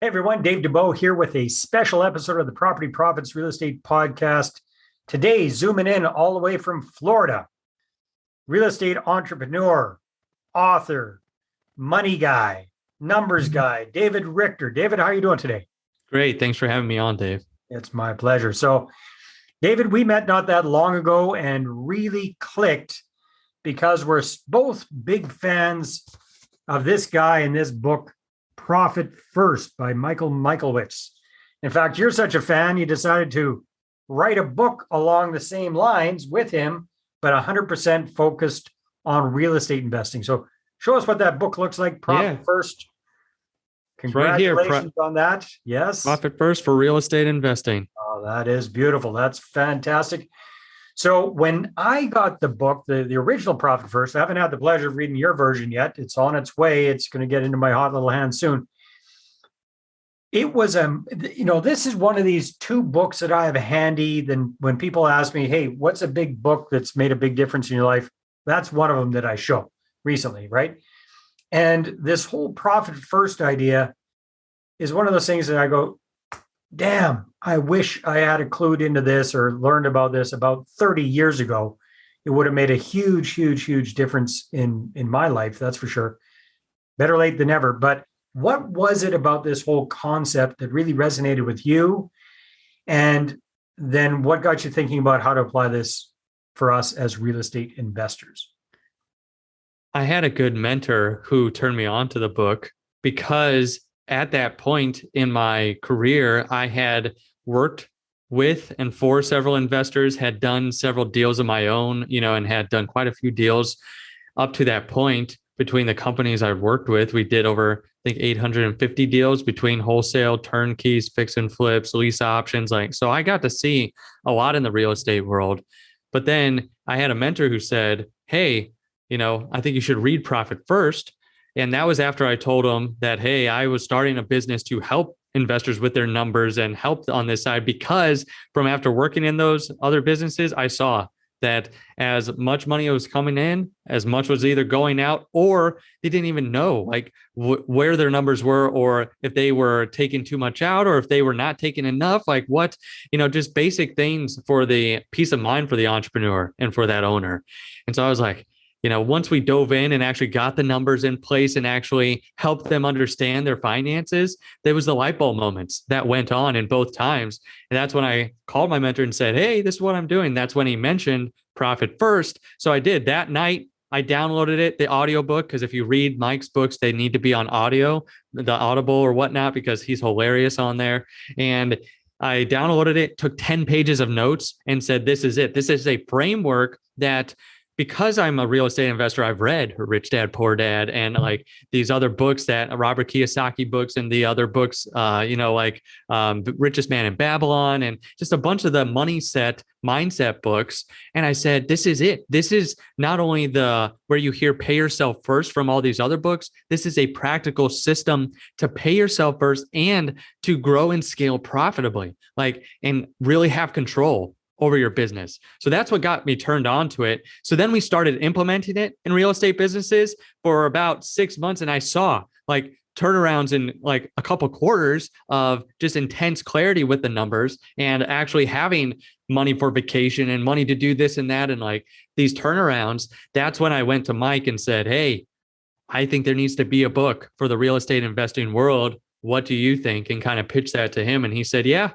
Hey everyone, Dave Dubeau here with a special episode of the Property Profits Real Estate Podcast. Today, zooming in all the way from Florida, real estate entrepreneur, author, money guy, numbers guy, David Richter. David, how are you doing today? Great. Thanks for having me on, Dave. It's my pleasure. So, David, we met not that long ago and really clicked because we're both big fans of this guy in this book, Profit First by Michael Michalowicz. In fact, you're such a fan, you decided to write a book along the same lines with him, but 100% focused on real estate investing. So show us what that book looks like, Profit First. Congratulations right here, on that. Yes. Profit First for real estate investing. Oh, that is beautiful. That's fantastic. So when I got the book, the original Profit First, I haven't had the pleasure of reading your version yet. It's on its way. It's going to get into my hot little hands soon. It was, this is one of these two books that I have handy. Then when people ask me, hey, what's a big book that's made a big difference in your life? That's one of them that I show recently, right? And this whole Profit First idea is one of those things that I go, damn, I wish I had clued into this or learned about this about 30 years ago. It would have made a huge, huge, huge difference in my life. That's for sure. Better late than never. But what was it about this whole concept that really resonated with you? And then what got you thinking about how to apply this for us as real estate investors? I had a good mentor who turned me on to the book because at that point in my career, I had worked with and for several investors, had done several deals of my own, and had done quite a few deals up to that point between the companies I've worked with. We did over, I think, 850 deals between wholesale, turnkeys, fix and flips, lease options. So I got to see a lot in the real estate world. But then I had a mentor who said, hey, I think you should read Profit First. And that was after I told him that, hey, I was starting a business to help investors with their numbers and help on this side, because from after working in those other businesses, I saw that as much money was coming in, as much was either going out, or they didn't even know where their numbers were, or if they were taking too much out, or if they were not taking enough, just basic things for the peace of mind for the entrepreneur and for that owner. And so I was like, once we dove in and actually got the numbers in place and actually helped them understand their finances, there was the light bulb moments that went on in both times. And that's when I called my mentor and said, hey, this is what I'm doing. That's when he mentioned Profit First. So I did that night. I downloaded it, the audiobook, because if you read Mike's books, they need to be on audio, the Audible or whatnot, because he's hilarious on there. And I downloaded it, took 10 pages of notes and said, this is it. This is a framework that, because I'm a real estate investor, I've read Rich Dad, Poor Dad, and these other books, that Robert Kiyosaki books, and the other books, Richest Man in Babylon, and just a bunch of the mindset books. And I said, this is it. This is not only where you hear pay yourself first from all these other books. This is a practical system to pay yourself first and to grow and scale profitably, and really have control over your business. So that's what got me turned on to it. So then we started implementing it in real estate businesses for about 6 months. And I saw turnarounds in a couple quarters of just intense clarity with the numbers and actually having money for vacation and money to do this and that. And these turnarounds, that's when I went to Mike and said, hey, I think there needs to be a book for the real estate investing world. What do you think? And kind of pitched that to him. And he said, yeah.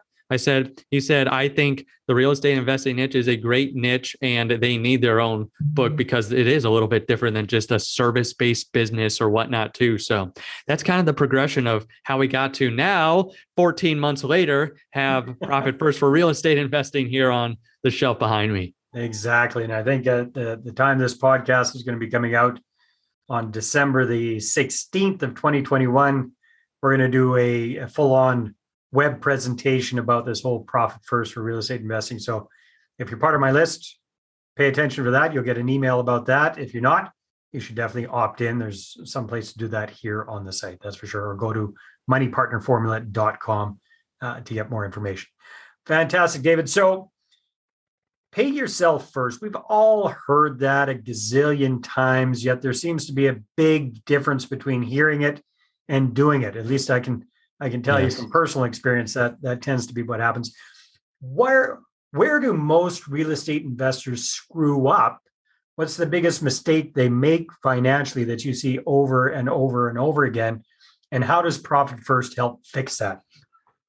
He said, I think the real estate investing niche is a great niche and they need their own book because it is a little bit different than just a service-based business or whatnot too. So that's kind of the progression of how we got to now, 14 months later, have Profit First for real estate investing here on the shelf behind me. Exactly. And I think at the time this podcast is going to be coming out on December the 16th of 2021, we're going to do a full-on web presentation about this whole Profit First for real estate investing. So if you're part of my list, pay attention for that. You'll get an email about that. If you're not, you should definitely opt in. There's some place to do that here on the site, that's for sure. Or go to moneypartnerformula.com to get more information. Fantastic, David. So pay yourself first. We've all heard that a gazillion times, yet there seems to be a big difference between hearing it and doing it. At least I can I can tell you Yes. from personal experience that tends to be what happens. Where do most real estate investors screw up? What's the biggest mistake they make financially that you see over and over and over again? And how does Profit First help fix that?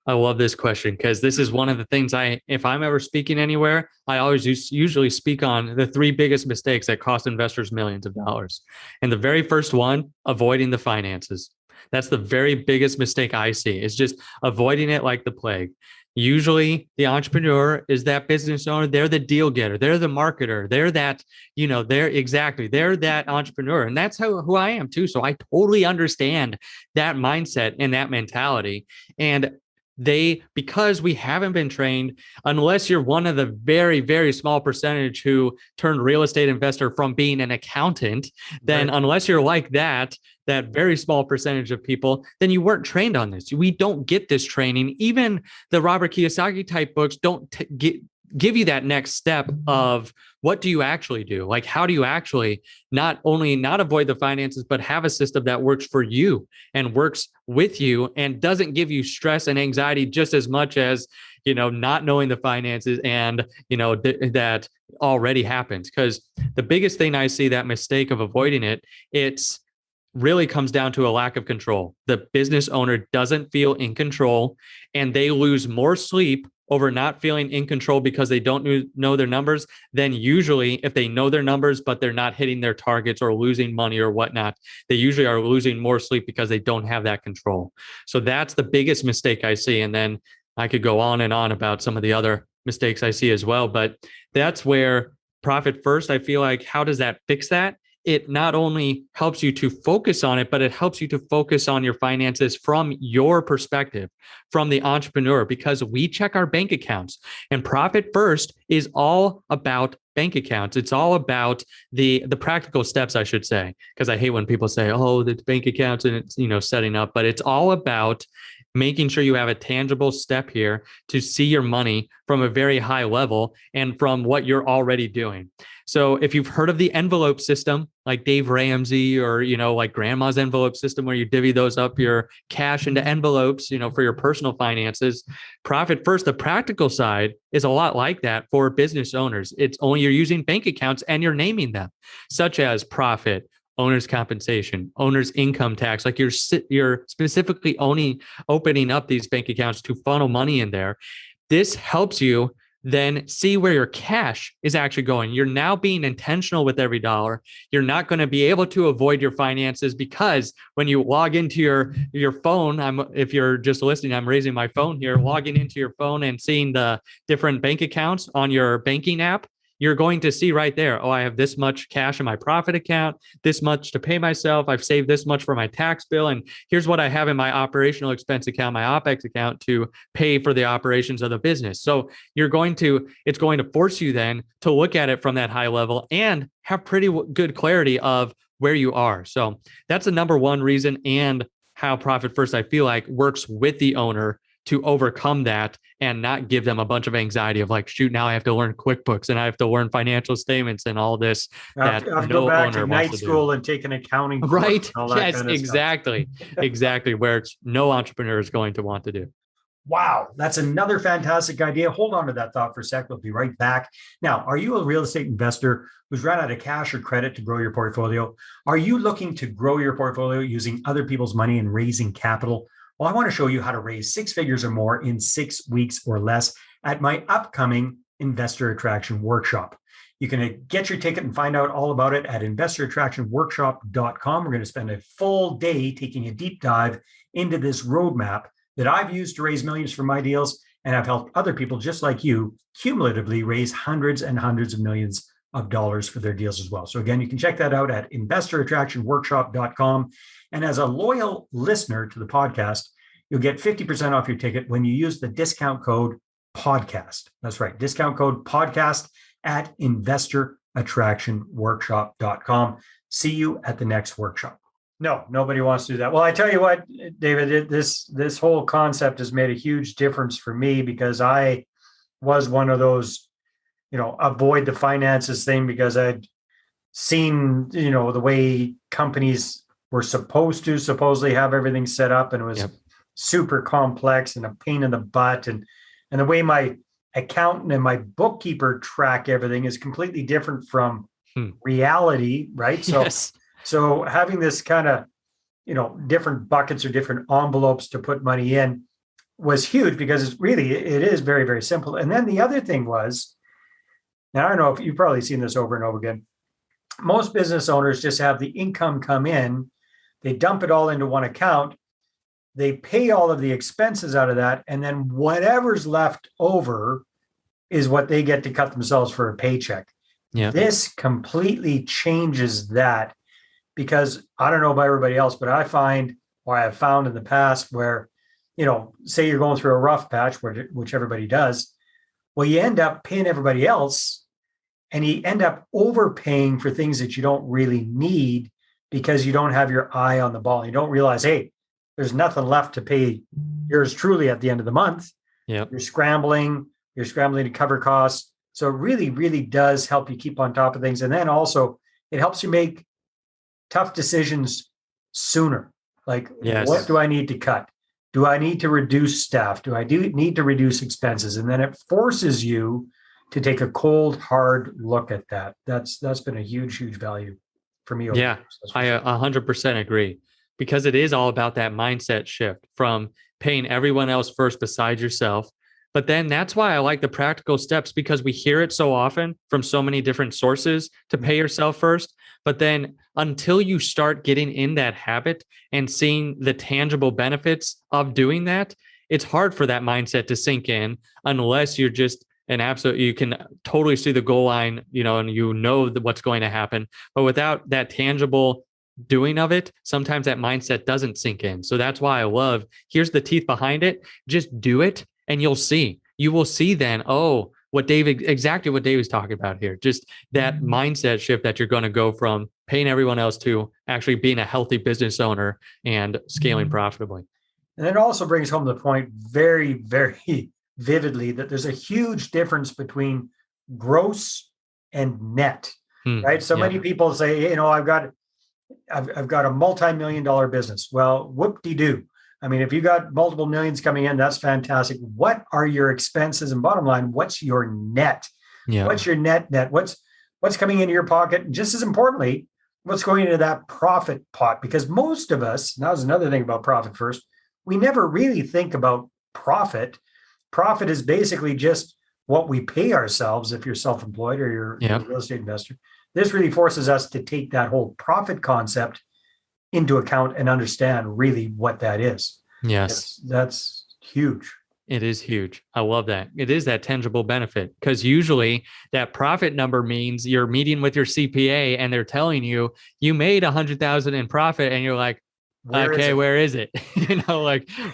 I love this question because this is one of the things if I'm ever speaking anywhere, I always usually speak on the three biggest mistakes that cost investors millions of dollars. And the very first one, avoiding the finances. That's the very biggest mistake I see, is just avoiding it like the plague. Usually the entrepreneur is that business owner. They're the deal getter. They're the marketer. They're that, they're that entrepreneur. And that's who I am too. So I totally understand that mindset and that mentality. And because we haven't been trained, unless you're one of the very, very small percentage who turned real estate investor from being an accountant, then Right. unless you're like that very small percentage of people, then you weren't trained on this. We don't get this training. Even the Robert Kiyosaki type books don't give you that next step of what do you actually do? Like, how do you actually not only not avoid the finances, but have a system that works for you and works with you and doesn't give you stress and anxiety just as much as, not knowing the finances and, that already happens. Because the biggest thing I see, that mistake of avoiding it's really comes down to a lack of control. The business owner doesn't feel in control, and they lose more sleep over not feeling in control because they don't know their numbers than usually if they know their numbers, but they're not hitting their targets or losing money or whatnot. They usually are losing more sleep because they don't have that control. So that's the biggest mistake I see. And then I could go on and on about some of the other mistakes I see as well. But that's where Profit First, I feel like, how does that fix that? It not only helps you to focus on it, but it helps you to focus on your finances from your perspective, from the entrepreneur, because we check our bank accounts, and Profit First is all about bank accounts. It's all about the practical steps, I should say, because I hate when people say, oh, the bank accounts and it's, setting up, but it's all about making sure you have a tangible step here to see your money from a very high level and from what you're already doing. So if you've heard of the envelope system, like Dave Ramsey, or, like grandma's envelope system, where you divvy those up, your cash into envelopes, for your personal finances, Profit First, the practical side, is a lot like that for business owners. It's only you're using bank accounts and you're naming them, such as profit, owner's compensation, owner's income tax. Like you're specifically opening up these bank accounts to funnel money in there. This helps you then see where your cash is actually going. You're now being intentional with every dollar. You're not going to be able to avoid your finances, because when you log into your phone, if you're just listening, I'm raising my phone here, logging into your phone and seeing the different bank accounts on your banking app, you're going to see right there, oh, I have this much cash in my profit account, this much to pay myself, I've saved this much for my tax bill, and here's what I have in my operational expense account, my OPEX account, to pay for the operations of the business. So it's going to force you then to look at it from that high level and have pretty good clarity of where you are. So that's the number one reason, and how Profit First, I feel like, works with the owner to overcome that and not give them a bunch of anxiety of like, shoot, now I have to learn QuickBooks and I have to learn financial statements and all this I have that to no go back owner to wants night to do. school and take an accounting course Right. and all that Yes, kind of exactly. Exactly. Where it's no entrepreneur is going to want to do. Wow, that's another fantastic idea. Hold on to that thought for a sec. We'll be right back. Now, are you a real estate investor who's run out of cash or credit to grow your portfolio? Are you looking to grow your portfolio using other people's money and raising capital? Well, I want to show you how to raise six figures or more in 6 weeks or less at my upcoming Investor Attraction Workshop. You can get your ticket and find out all about it at investorattractionworkshop.com. We're going to spend a full day taking a deep dive into this roadmap that I've used to raise millions for my deals, and I've helped other people just like you cumulatively raise hundreds and hundreds of millions of dollars for their deals as well. So again, you can check that out at investorattractionworkshop.com. And as a loyal listener to the podcast, you'll get 50% off your ticket when you use the discount code podcast. That's right, discount code podcast at investorattractionworkshop.com. See you at the next workshop. No, nobody wants to do that. Well, I tell you what, David, this whole concept has made a huge difference for me, because I was one of those, avoid the finances thing, because I'd seen, the way companies were supposedly have everything set up, and it was super complex and a pain in the butt. And the way my accountant and my bookkeeper track everything is completely different from reality, right? So, Yes. so having this kind of, different buckets or different envelopes to put money in was huge because it is very, very simple. And then the other thing was, now I don't know if you've probably seen this over and over again. Most business owners just have the income come in, they dump it all into one account, they pay all of the expenses out of that, and then whatever's left over is what they get to cut themselves for a paycheck. Yeah. This completely changes that, because I don't know about everybody else, but I find, or I have found in the past, where, say you're going through a rough patch, which everybody does, well, you end up paying everybody else and you end up overpaying for things that you don't really need because you don't have your eye on the ball. You don't realize, hey, there's nothing left to pay yours truly at the end of the month. Yeah. You're scrambling to cover costs. So it really, really does help you keep on top of things. And then also it helps you make tough decisions sooner. Like, Yes. What do I need to cut? Do I need to reduce staff? Do I need to reduce expenses? And then it forces you to take a cold, hard look at that. That's been a huge, huge value for me. Yeah, I 100% agree, because it is all about that mindset shift from paying everyone else first besides yourself. But then that's why I like the practical steps, because we hear it so often from so many different sources to pay yourself first. But then until you start getting in that habit and seeing the tangible benefits of doing that, it's hard for that mindset to sink in unless you're just an absolute, you can totally see the goal line, and what's going to happen. But without that tangible doing of it, sometimes that mindset doesn't sink in. So that's why I love, here's the teeth behind it. Just do it and you'll see. You will see then, exactly what David's talking about here. Just that mindset shift that you're going to go from paying everyone else to actually being a healthy business owner and scaling profitably. And it also brings home the point very, very vividly that there's a huge difference between gross and net, right? So many people say, I've got a multi-million-dollar business. Well, whoop-de-doo. I mean, if you got multiple millions coming in, that's fantastic. What are your expenses? And bottom line, what's your net? Yeah. What's your net? What's coming into your pocket? And just as importantly, what's going into that profit pot? Because most of us, now there's another thing about profit first, we never really think about profit. Profit is basically just what we pay ourselves if you're self-employed or you're a real estate investor. This really forces us to take that whole profit concept into account and understand really what that is. Yes. That's huge. It is huge. I love that. It is that tangible benefit, because usually that profit number means you're meeting with your CPA and they're telling you made 100,000 in profit, and you're like, where is it?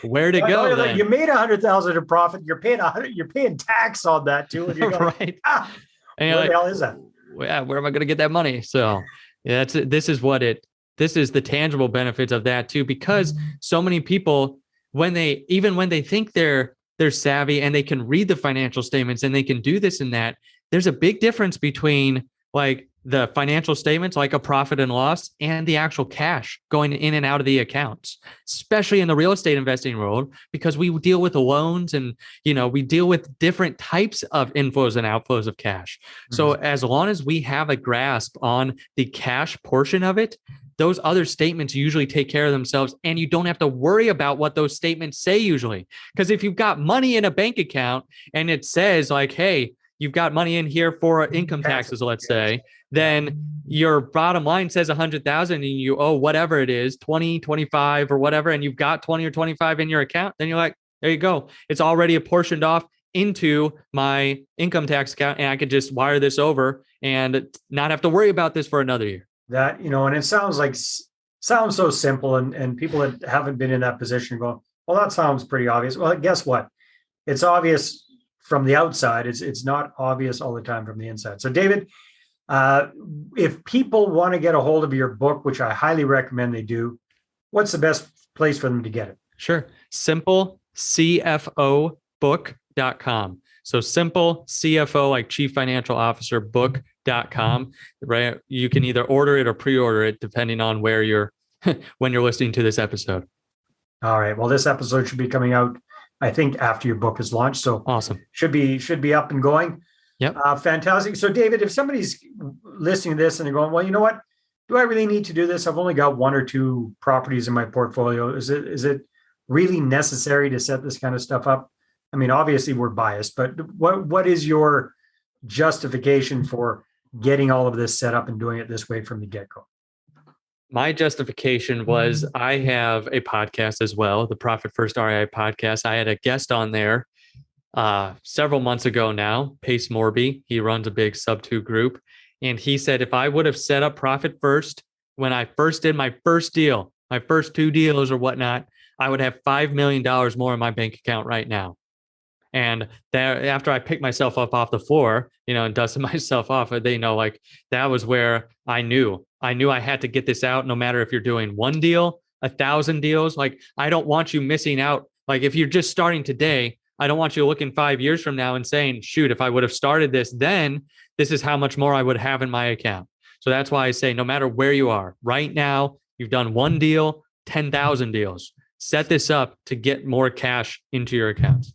Where to go? Then? You made 100,000 in profit. You're paying tax on that too. And you're going, right. And where the hell is that? Yeah, where am I going to get that money? So this is the tangible benefits of that too, because so many people, when they think they're savvy and they can read the financial statements and they can do this and that, there's a big difference between like the financial statements, like a profit and loss, and the actual cash going in and out of the accounts, especially in the real estate investing world, because we deal with loans and, we deal with different types of inflows and outflows of cash. So as long as we have a grasp on the cash portion of it, those other statements usually take care of themselves, and you don't have to worry about what those statements say usually. Because if you've got money in a bank account and it says like, hey, you've got money in here for income taxes, let's say, then your bottom line says 100,000 and you owe whatever it is, 20, 25 or whatever, and you've got 20 or 25 in your account, then you're like, there you go. It's already apportioned off into my income tax account, and I could just wire this over and not have to worry about this for another year. That, and it sounds so simple, and people that haven't been in that position go, well, that sounds pretty obvious. Well, guess what? It's obvious from the outside. It's not obvious all the time from the inside. So David, if people want to get a hold of your book, which I highly recommend they do, what's the best place for them to get it? Sure. simplecfobook.com. So simple CFO, like Chief Financial Officer, book.com, right? You can either order it or pre-order it depending on where when you're listening to this episode. All right. Well, this episode should be coming out, I think, after your book is launched. So Awesome. Should be up and going. Yep. Fantastic. So, David, if somebody's listening to this and they're going, well, you know what? Do I really need to do this? I've only got 1 or 2 properties in my portfolio. Is it really necessary to set this kind of stuff up? I mean, obviously we're biased, but what is your justification for getting all of this set up and doing it this way from the get-go? My justification was I have a podcast as well, the Profit First REI podcast. I had a guest on there several months ago now, Pace Morby. He runs a big sub-2 group. And he said, if I would have set up Profit First when I first did my first deal, my first 2 deals or whatnot, I would have $5 million more in my bank account right now. And there, after I picked myself up off the floor, and dusted myself off, like that was where I knew I had to get this out. No matter if you're doing 1 deal, 1,000 deals, like I don't want you missing out. Like if you're just starting today, I don't want you looking 5 years from now and saying, shoot, if I would have started this, then this is how much more I would have in my account. So that's why I say, no matter where you are right now, you've done 1 deal, 10,000 deals, set this up to get more cash into your accounts.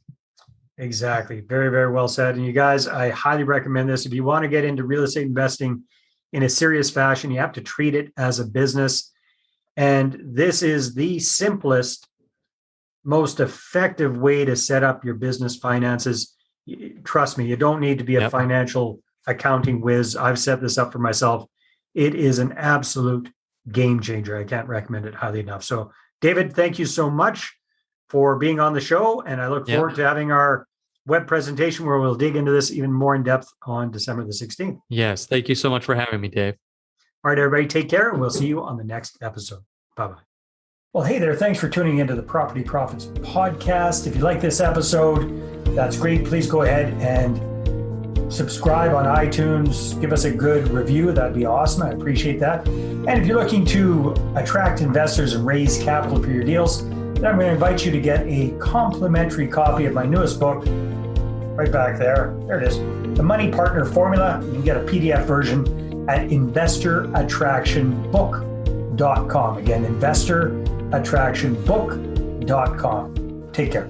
Exactly. Very, very well said. And you guys, I highly recommend this. If you want to get into real estate investing in a serious fashion, you have to treat it as a business. And this is the simplest, most effective way to set up your business finances. Trust me, you don't need to be a financial accounting whiz. I've set this up for myself. It is an absolute game changer. I can't recommend it highly enough. So, David, thank you so much for being on the show. And I look forward to having our web presentation where we'll dig into this even more in depth on December the 16th. Yes. Thank you so much for having me, Dave. All right, everybody, take care, and we'll see you on the next episode. Bye-bye. Well, hey there. Thanks for tuning into the Property Profits podcast. If you like this episode, that's great. Please go ahead and subscribe on iTunes. Give us a good review. That'd be awesome. I appreciate that. And if you're looking to attract investors and raise capital for your deals, then I'm going to invite you to get a complimentary copy of my newest book, right back there. There it is. The Money Partner Formula. You can get a PDF version at investorattractionbook.com. Again, investorattractionbook.com. Take care.